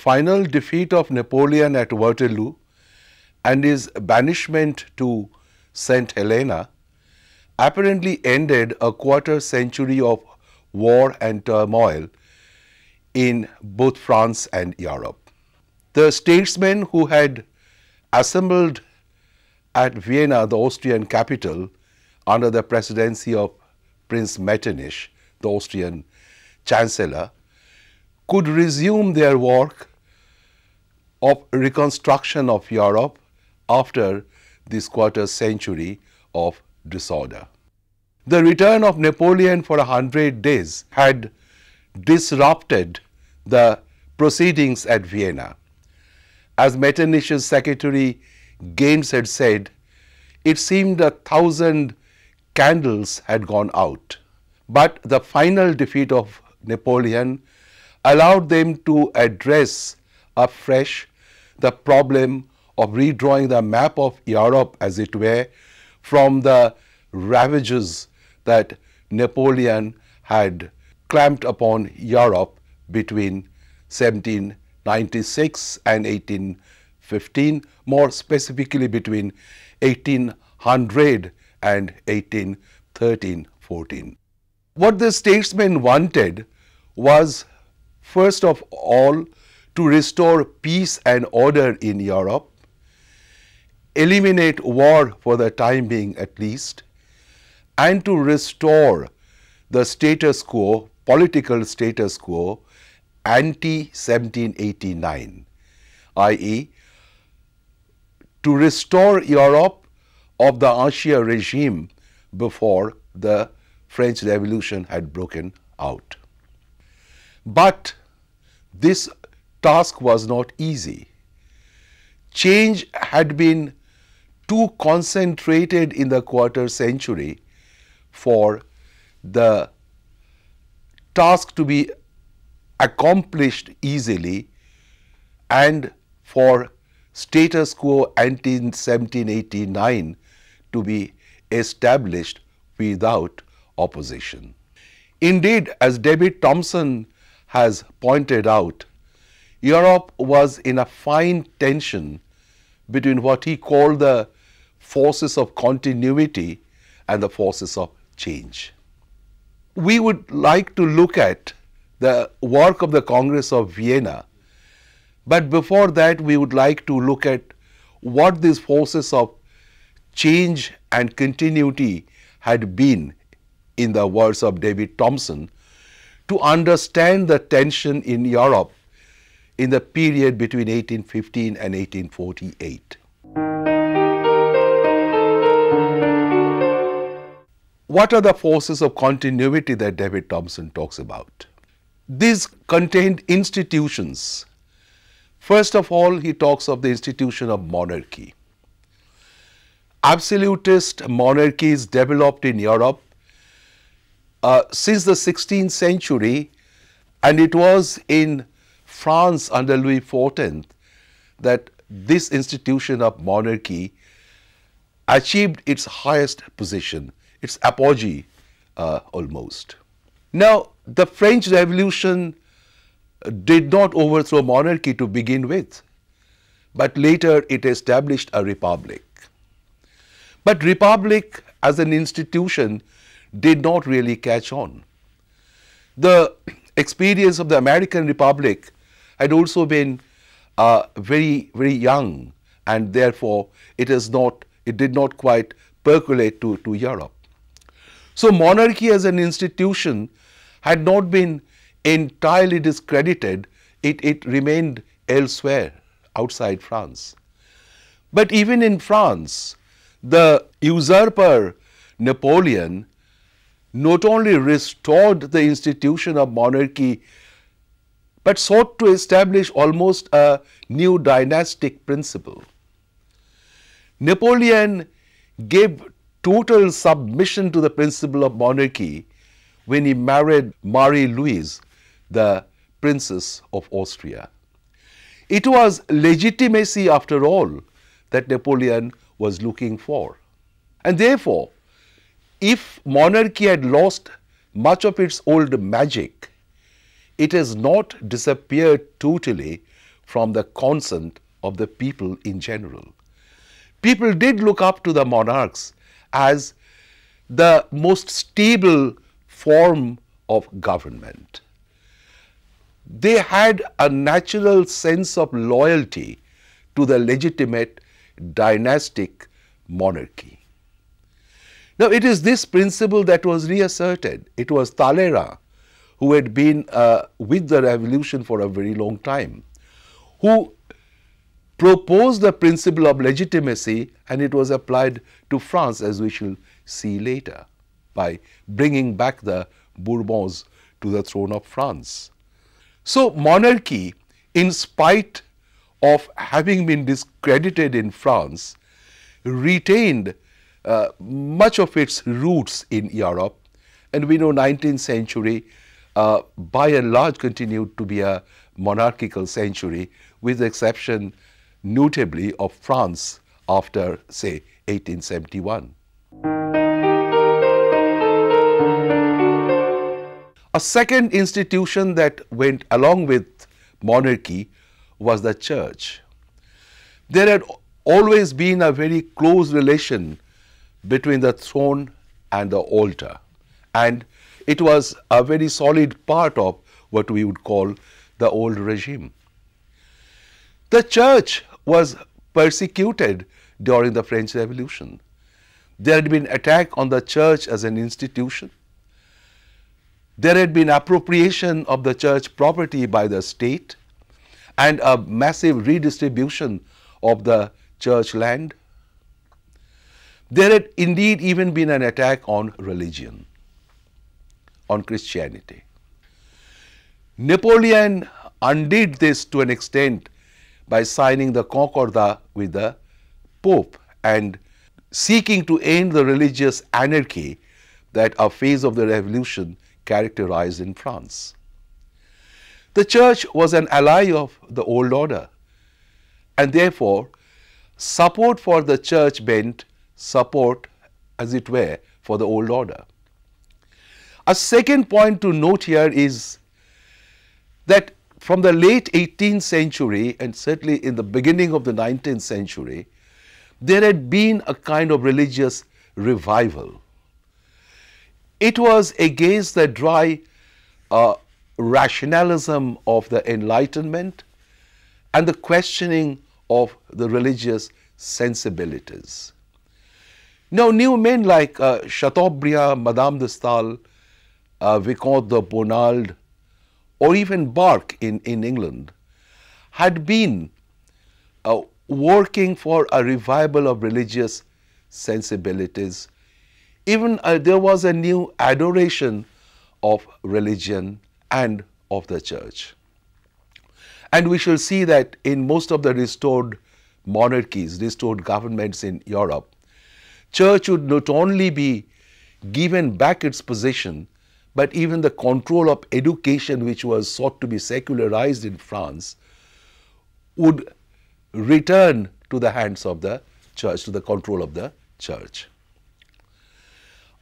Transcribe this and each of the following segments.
final defeat of Napoleon at Waterloo and his banishment to St. Helena apparently ended a quarter century of war and turmoil in both France and Europe. The statesmen who had assembled at Vienna, the Austrian capital, under the presidency of Prince Metternich, the Austrian Chancellor, could resume their work of reconstruction of Europe after this quarter century of disorder. The return of Napoleon for 100 days had disrupted the proceedings at Vienna. As Metternich's secretary Gaines had said, it seemed 1,000 candles had gone out. But the final defeat of Napoleon allowed them to address afresh the problem of redrawing the map of Europe, as it were, from the ravages that Napoleon had clamped upon Europe between 1796 and 1815, more specifically between 1800 and 1813-14. What the statesmen wanted was, first of all, to restore peace and order in Europe, eliminate war for the time being at least, and to restore the status quo, political status quo, ante-1789, i.e., to restore Europe of the Ancien regime before the French Revolution had broken out. But this task was not easy. Change had been too concentrated in the quarter century for the task to be accomplished easily and for status quo ante 1789 to be established without opposition. Indeed, as David Thompson has pointed out, Europe was in a fine tension between what he called the forces of continuity and the forces of change. We would like to look at the work of the Congress of Vienna, but before that we would like to look at what these forces of change and continuity had been, in the words of David Thompson, to understand the tension in Europe in the period between 1815 and 1848. What are the forces of continuity that David Thompson talks about? These contained institutions. First of all, he talks of the institution of monarchy. Absolutist monarchies developed in Europe since the 16th century, and it was in France under Louis XIV that this institution of monarchy achieved its highest position, its apogee almost. Now, the French Revolution did not overthrow monarchy to begin with, but later it established a republic. But republic as an institution did not really catch on. The experience of the American Republic had also been very, very young, and therefore it did not quite percolate to Europe. So monarchy as an institution had not been entirely discredited. It remained elsewhere outside France. But even in France, the usurper Napoleon not only restored the institution of monarchy, but sought to establish almost a new dynastic principle. Napoleon gave total submission to the principle of monarchy when he married Marie-Louise, the Princess of Austria. It was legitimacy, after all, that Napoleon was looking for. And therefore, if monarchy had lost much of its old magic, it has not disappeared totally from the consent of the people in general. People did look up to the monarchs as the most stable form of government. They had a natural sense of loyalty to the legitimate dynastic monarchy. Now, it is this principle that was reasserted. It was Talleyrand, who had been with the revolution for a very long time, who proposed the principle of legitimacy, and it was applied to France, as we shall see later, by bringing back the Bourbons to the throne of France. So, monarchy, in spite of having been discredited in France, retained much of its roots in Europe, and we know 19th century by and large continued to be a monarchical century, with the exception notably of France after, say, 1871. A second institution that went along with monarchy was the church. There had always been a very close relation between the throne and the altar, and it was a very solid part of what we would call the old regime. The church was persecuted during the French Revolution. There had been attack on the church as an institution. There had been appropriation of the church property by the state and a massive redistribution of the church land. There had indeed even been an attack on religion, on Christianity. Napoleon undid this to an extent by signing the Concordat with the Pope and seeking to end the religious anarchy that a phase of the revolution characterized in France. The church was an ally of the old order, and therefore support for the church meant support, as it were, for the old order. A second point to note here is that from the late 18th century and certainly in the beginning of the 19th century, there had been a kind of religious revival. It was against the dry rationalism of the Enlightenment and the questioning of the religious sensibilities. Now, new men like Chateaubriand, Madame de Staël, Vicomte de Bonald, or even Burke in England had been working for a revival of religious sensibilities. Even there was a new adoration of religion and of the church. And we shall see that in most of the restored monarchies, restored governments in Europe, church would not only be given back its position, but even the control of education, which was sought to be secularized in France, would return to the hands of the church, to the control of the church.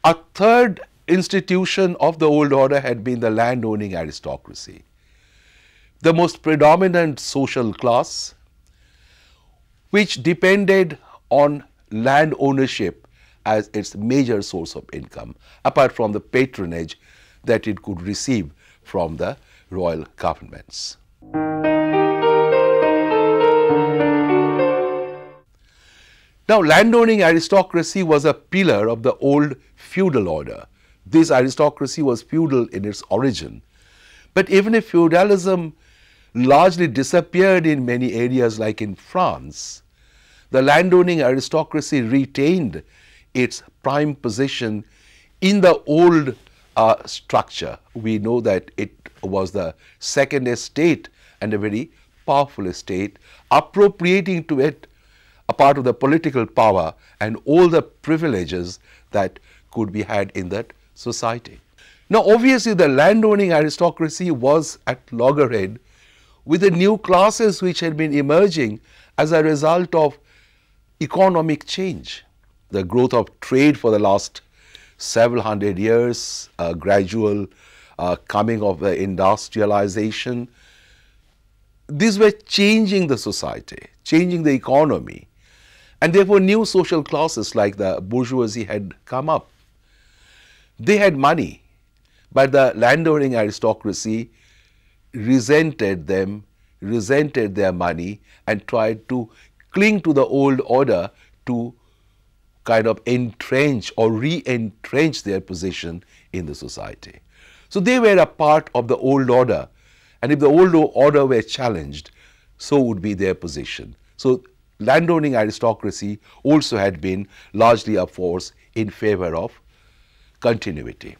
A third institution of the old order had been the landowning aristocracy, the most predominant social class, which depended on land ownership as its major source of income, apart from the patronage that it could receive from the royal governments. Now, landowning aristocracy was a pillar of the old feudal order. This aristocracy was feudal in its origin. But even if feudalism largely disappeared in many areas like in France, the landowning aristocracy retained its prime position in the old structure. We know that it was the second estate and a very powerful estate, appropriating to it a part of the political power and all the privileges that could be had in that society. Now, obviously, the landowning aristocracy was at loggerhead with the new classes which had been emerging as a result of economic change. The growth of trade for the last several hundred years, gradual coming of the industrialization, these were changing the society, changing the economy, and therefore new social classes like the bourgeoisie had come up. They had money, but the landowning aristocracy resented them, resented their money, and tried to cling to the old order to kind of entrench or re-entrench their position in the society. So they were a part of the old order, and if the old order were challenged, so would be their position. So landowning aristocracy also had been largely a force in favor of continuity.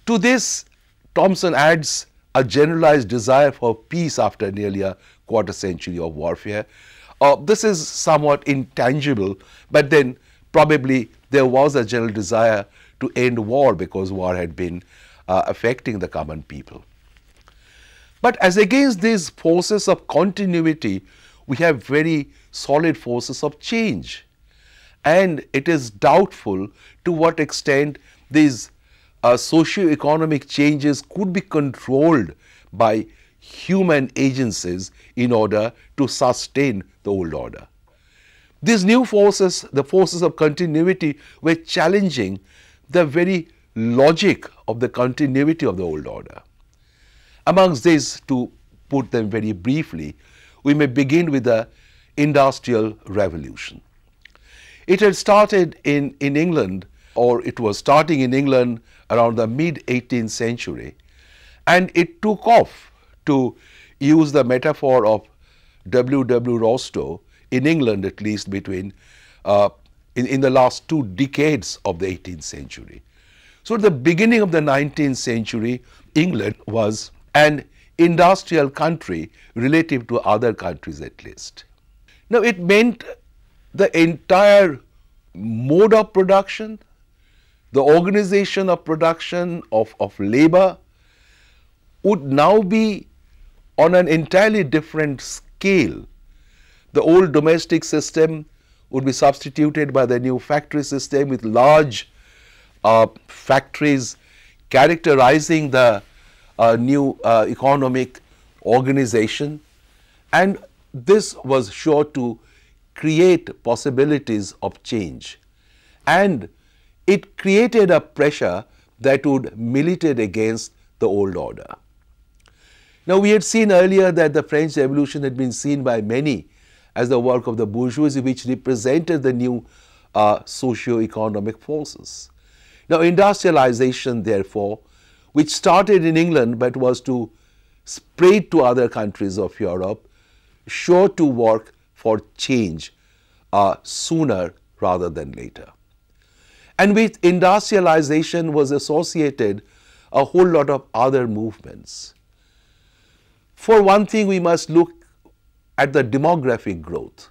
To this, Thompson adds a generalized desire for peace after nearly a quarter century of warfare. This is somewhat intangible, but then probably there was a general desire to end war because war had been affecting the common people. But as against these forces of continuity, we have very solid forces of change. And it is doubtful to what extent these socio-economic changes could be controlled by human agencies in order to sustain the old order. These new forces, the forces of continuity, were challenging the very logic of the continuity of the old order. Amongst these, to put them very briefly, we may begin with the Industrial Revolution. It had started in England, or it was starting in England around the mid-18th century, and it took off, to use the metaphor of W. Rostow, in England at least between, in the last 2 decades of the 18th century. So at the beginning of the 19th century, England was an industrial country relative to other countries at least. Now it meant the entire mode of production, the organization of production of labor would now be on an entirely different scale. The old domestic system would be substituted by the new factory system with large factories characterizing the new economic organization, and this was sure to create possibilities of change, and it created a pressure that would militate against the old order. Now we had seen earlier that the French Revolution had been seen by many as the work of the bourgeoisie, which represented the new socio-economic forces. Now industrialization, therefore, which started in England but was to spread to other countries of Europe, sure to work for change sooner rather than later. And with industrialization was associated a whole lot of other movements. For one thing, we must look at the demographic growth.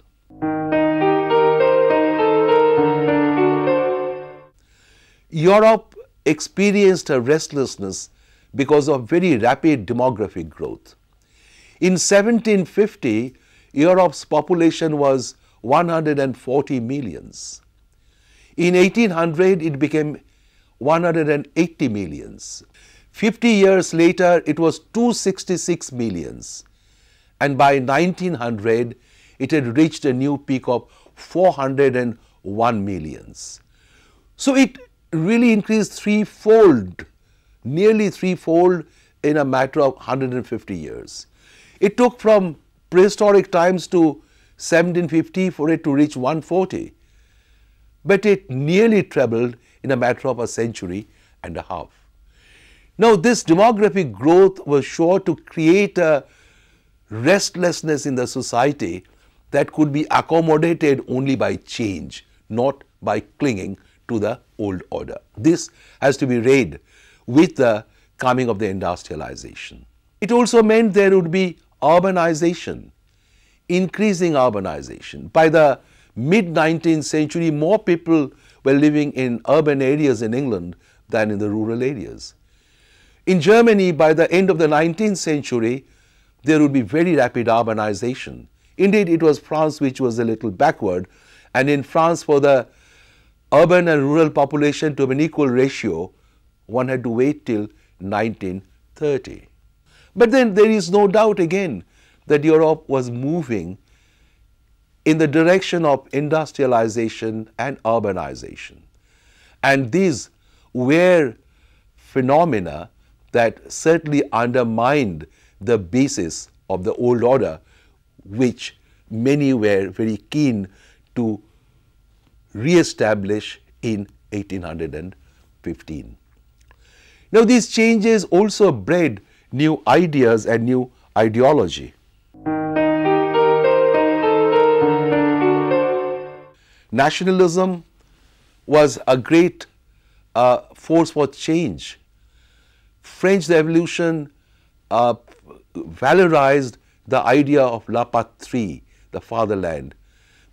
Europe experienced a restlessness because of very rapid demographic growth. In 1750, Europe's population was 140 millions. In 1800, it became 180 millions. 50 years later, it was 266 millions. And by 1900, it had reached a new peak of 401 millions. So it really increased threefold, nearly threefold in a matter of 150 years. It took from prehistoric times to 1750 for it to reach 140. But it nearly trebled in a matter of a century and a half. Now this demographic growth was sure to create a restlessness in the society that could be accommodated only by change, not by clinging to the old order. This has to be read with the coming of the industrialization. It also meant there would be urbanization, increasing urbanization. By the mid-19th century, more people were living in urban areas in England than in the rural areas. In Germany, by the end of the 19th century, there would be very rapid urbanization. Indeed, it was France which was a little backward, and in France, for the urban and rural population to have an equal ratio, one had to wait till 1930. But then there is no doubt again that Europe was moving in the direction of industrialization and urbanization. And these were phenomena that certainly undermined the basis of the old order, which many were very keen to re-establish in 1815. Now, these changes also bred new ideas and new ideology. Nationalism was a great force for change. French Revolution valorized the idea of la patrie, the fatherland,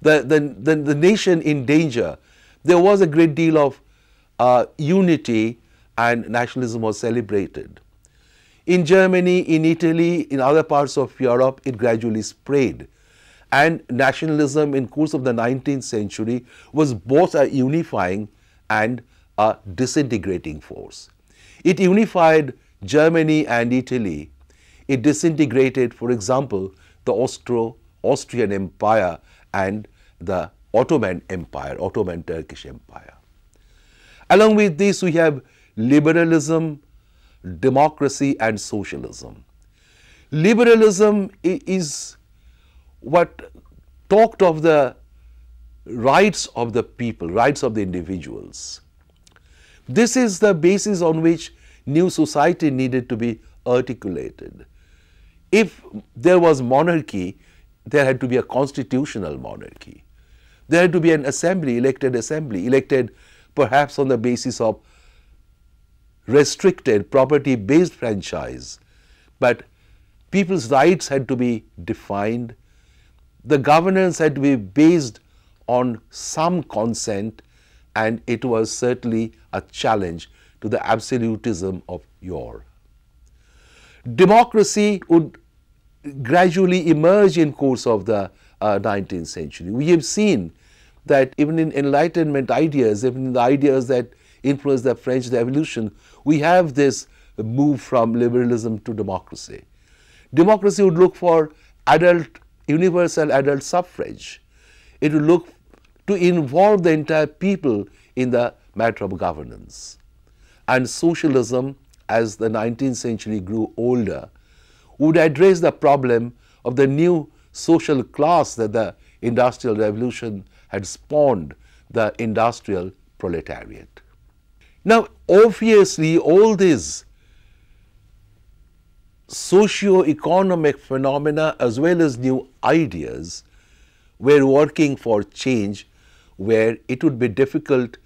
the nation in danger. There was a great deal of unity, and nationalism was celebrated. In Germany, in Italy, in other parts of Europe, it gradually spread. And nationalism in course of the 19th century was both a unifying and a disintegrating force. It unified Germany and Italy. It disintegrated, for example, the Austro-Austrian Empire and the Ottoman Empire, Ottoman Turkish Empire. Along with this, we have liberalism, democracy, and socialism. Liberalism is what talked of the rights of the people, rights of the individuals. This is the basis on which new society needed to be articulated. If there was monarchy, there had to be a constitutional monarchy. There had to be an assembly, elected perhaps on the basis of restricted property-based franchise. But people's rights had to be defined. The governance had to be based on some consent, and it was certainly a challenge to the absolutism of yore. Democracy would gradually emerge in course of the 19th century. We have seen that even in Enlightenment ideas, even in the ideas that influenced the French Revolution, we have this move from liberalism to democracy. Democracy would look for universal adult suffrage. It would look to involve the entire people in the matter of governance. And socialism, as the 19th century grew older, would address the problem of the new social class that the Industrial Revolution had spawned, the industrial proletariat. Now, obviously, all these socio-economic phenomena as well as new ideas were working for change, where it would be difficult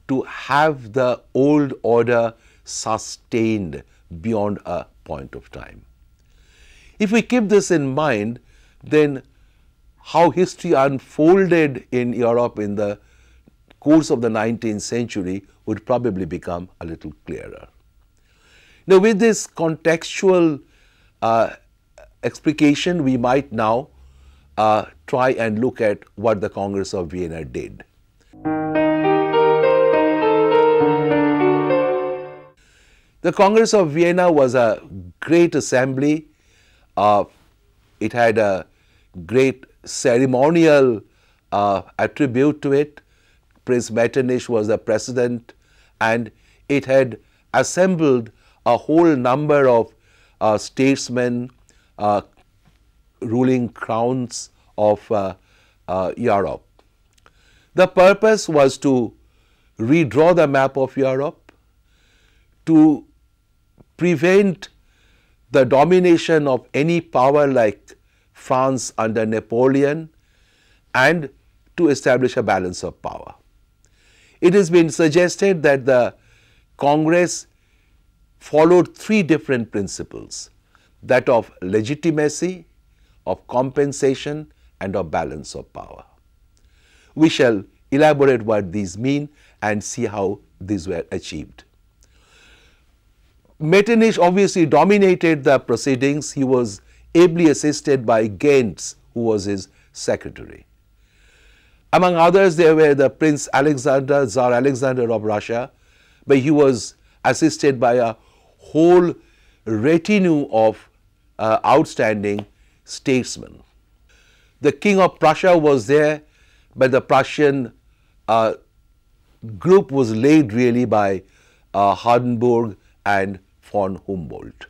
to have the old order sustained beyond a point of time. If we keep this in mind, then how history unfolded in Europe in the course of the 19th century would probably become a little clearer. Now, with this contextual explication, we might now try and look at what the Congress of Vienna did. The Congress of Vienna was a great assembly. It had a great ceremonial attribute to it. Prince Metternich was the president, and it had assembled a whole number of statesmen, ruling crowns of Europe. The purpose was to redraw the map of Europe, to prevent the domination of any power like France under Napoleon, and to establish a balance of power. It has been suggested that the Congress followed three different principles: that of legitimacy, of compensation, and of balance of power. We shall elaborate what these mean and see how these were achieved. Metternich obviously dominated the proceedings. He was ably assisted by Gentz, who was his secretary. Among others, there were the Prince Alexander, Tsar Alexander of Russia, but he was assisted by a whole retinue of outstanding statesmen. The King of Prussia was there, but the Prussian group was led really by Hardenberg and von Humboldt.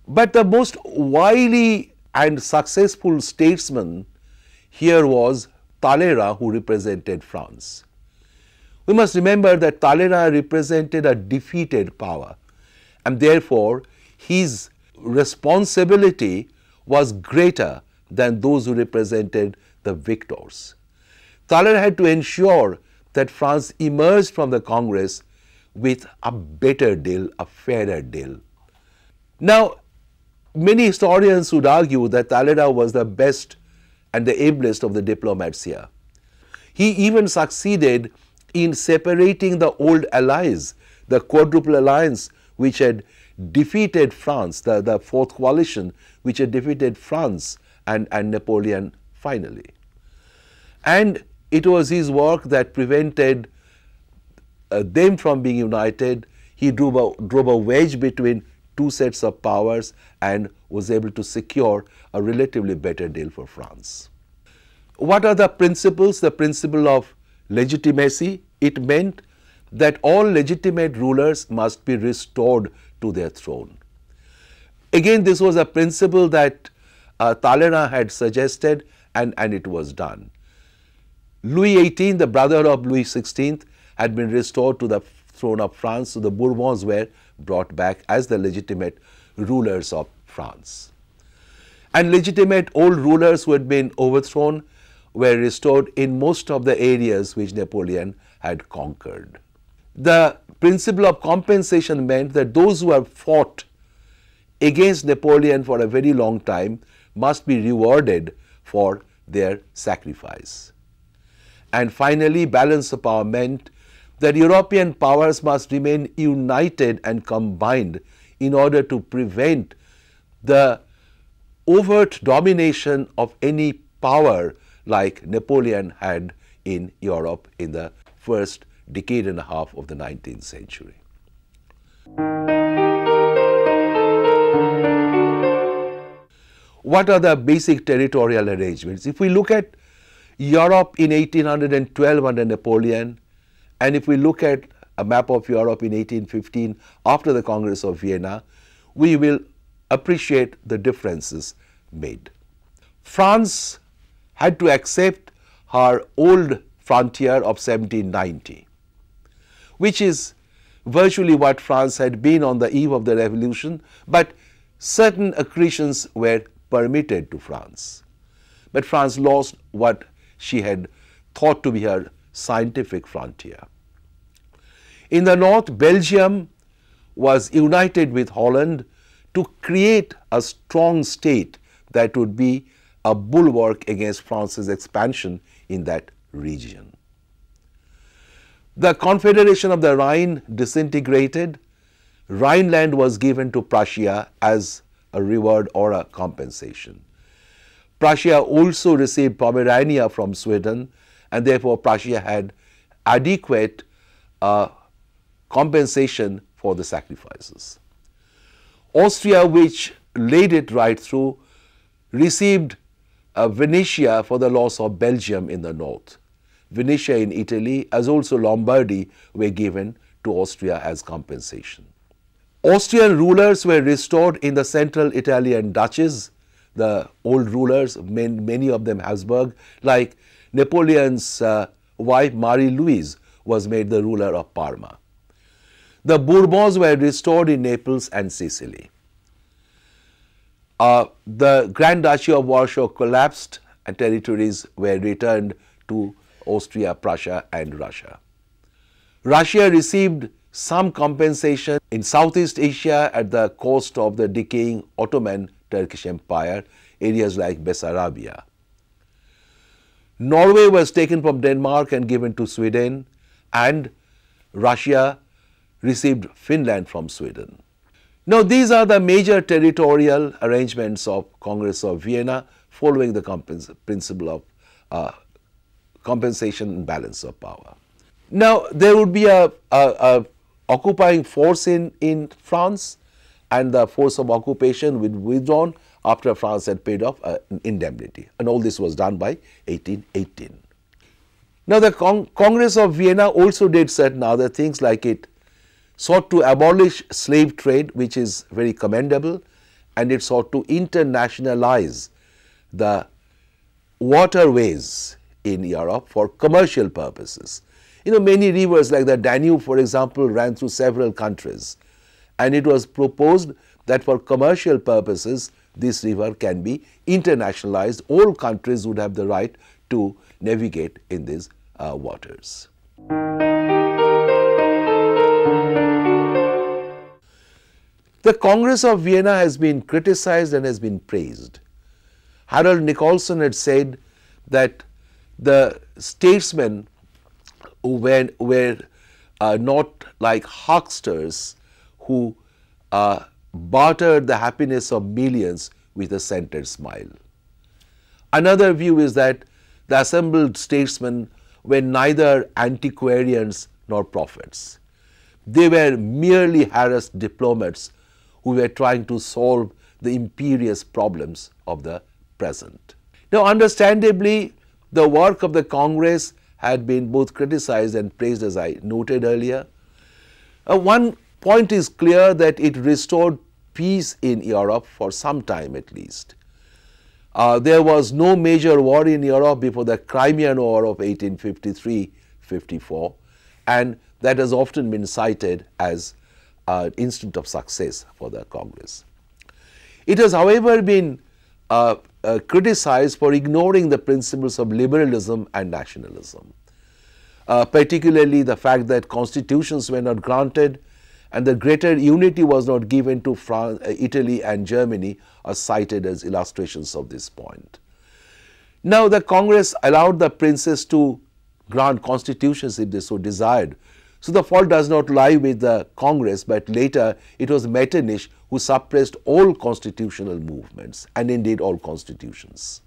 But the most wily and successful statesman here was Talleyrand, who represented France. We must remember that Talleyrand represented a defeated power, and therefore his responsibility was greater than those who represented the victors. Talleyrand had to ensure that France emerged from the Congress with a better deal, a fairer deal. Now, many historians would argue that Talleyrand was the best and the ablest of the diplomats here. He even succeeded in separating the old allies, the Quadruple Alliance, which had defeated France, the Fourth Coalition, which had defeated France and Napoleon finally. And it was his work that prevented them from being united. He drove a wedge between two sets of powers and was able to secure a relatively better deal for France. What are the principles? The principle of legitimacy. It meant that all legitimate rulers must be restored to their throne. Again, this was a principle that Talleyrand had suggested, and it was done. Louis XVIII, the brother of Louis XVI, had been restored to the throne of France, so the Bourbons were brought back as the legitimate rulers of France. And legitimate old rulers who had been overthrown were restored in most of the areas which Napoleon had conquered. The principle of compensation meant that those who have fought against Napoleon for a very long time must be rewarded for their sacrifice. And finally, balance of power meant that European powers must remain united and combined in order to prevent the overt domination of any power like Napoleon had in Europe in the first decade and a half of the 19th century. What are the basic territorial arrangements? If we look at Europe in 1812 under Napoleon, and if we look at a map of Europe in 1815 after the Congress of Vienna, we will appreciate the differences made. France had to accept her old frontier of 1790, which is virtually what France had been on the eve of the Revolution, but certain accretions were permitted to France. But France lost what she had thought to be her scientific frontier. In the north, Belgium was united with Holland to create a strong state that would be a bulwark against France's expansion in that region. The Confederation of the Rhine disintegrated. Rhineland was given to Prussia as a reward or a compensation. Prussia also received Pomerania from Sweden, and therefore Prussia had adequate compensation for the sacrifices. Austria, which laid it right through, received Venetia for the loss of Belgium in the north. Venetia in Italy, as also Lombardy, were given to Austria as compensation. Austrian rulers were restored in the central Italian duchies, the old rulers, many of them Habsburg, like Napoleon's wife Marie-Louise was made the ruler of Parma. The Bourbons were restored in Naples and Sicily. The Grand Duchy of Warsaw collapsed and territories were returned to Austria, Prussia and Russia. Russia received some compensation in Southeast Asia at the cost of the decaying Ottoman Turkish Empire, areas like Bessarabia. Norway was taken from Denmark and given to Sweden, and Russia received Finland from Sweden. Now, these are the major territorial arrangements of Congress of Vienna following the principle of compensation and balance of power. Now, there would be a occupying force in France, and the force of occupation would withdrawn after France had paid off an indemnity. And all this was done by 1818. Now the Congress of Vienna also did certain other things, like it sought to abolish slave trade, which is very commendable, and it sought to internationalize the waterways in Europe for commercial purposes. Many rivers like the Danube, for example, ran through several countries, and it was proposed that for commercial purposes this river can be internationalized. All countries would have the right to navigate in these waters. The Congress of Vienna has been criticized and has been praised. Harold Nicolson had said that the statesmen who were not like hucksters who bartered the happiness of millions with a scented smile. Another view is that the assembled statesmen were neither antiquarians nor prophets. They were merely harassed diplomats who were trying to solve the imperious problems of the present. Now, understandably, the work of the Congress had been both criticized and praised, as I noted earlier. One point is clear, that it restored peace in Europe for some time at least. There was no major war in Europe before the Crimean War of 1853-54, and that has often been cited as an instance of success for the Congress. It has, however, been criticized for ignoring the principles of liberalism and nationalism, particularly the fact that constitutions were not granted and the greater unity was not given to France, Italy and Germany are cited as illustrations of this point. Now, the Congress allowed the princes to grant constitutions if they so desired. So the fault does not lie with the Congress, but later it was Metternich who suppressed all constitutional movements and indeed all constitutions.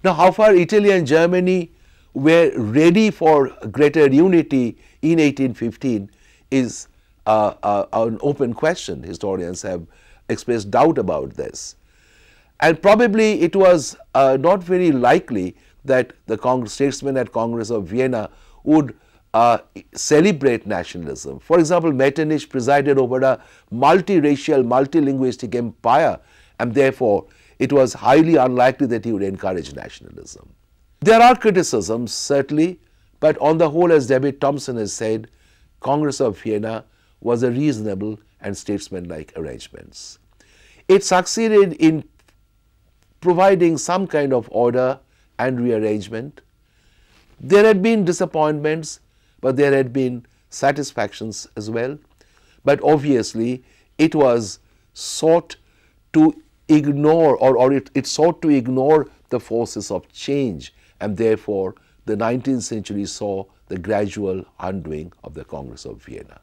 Now, how far Italy and Germany were ready for greater unity in 1815 is an open question. Historians have expressed doubt about this. And probably it was not very likely that the statesmen at Congress of Vienna would celebrate nationalism. For example, Metternich presided over a multiracial, multilinguistic empire, and therefore it was highly unlikely that he would encourage nationalism. There are criticisms, certainly, but on the whole, as David Thompson has said, Congress of Vienna was a reasonable and statesmanlike arrangements. It succeeded in providing some kind of order and rearrangement. There had been disappointments, but there had been satisfactions as well. But obviously, it was sought to ignore, or it sought to ignore the forces of change, and therefore the 19th century saw the gradual undoing of the Congress of Vienna.